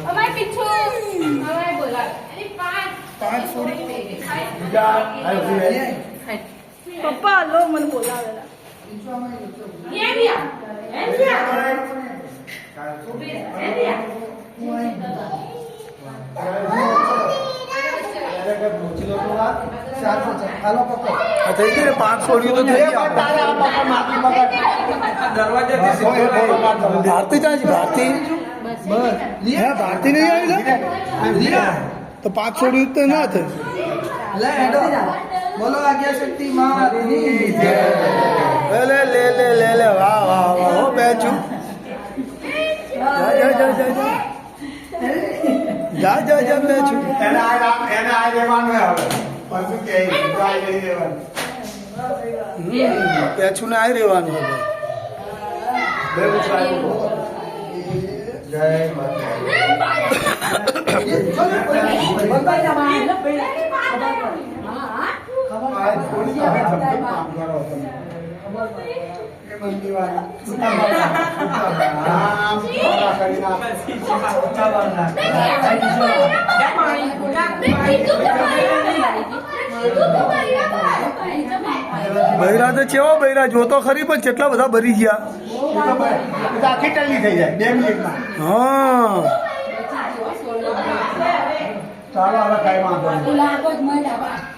અમારે પીછો અમારે બોલા અરે પાંચ છોડી પપ્પા લો મને બોલાવેલા થઈ ગઈ 5 છોડ્યું તો થઈ ગયા ભારતી જાય છે ભારતી હા ભારતી નહીં આવી તો 5 છોડ્યું તો ના થાય બોલો આજ્ઞા શક્તિ માતની જય લે લે લે લે લે વાહ વાહ વાહ હો બેચું જા જા જા જા જા જા જા બેચું એને આ રહેવાનું હવે પછી કે આ રહેવાનું બેચું ને આવી રહેવાનું હવે જય માતા બૈરા તો ચેવો બૈરા જોતો ખરી પણ કેટલા બધા ભરી ગયા આખી ટલ્લી થઈ જાય 2 મિનિટમાં હા ચાલો હવે કઈ વાંધો નહીં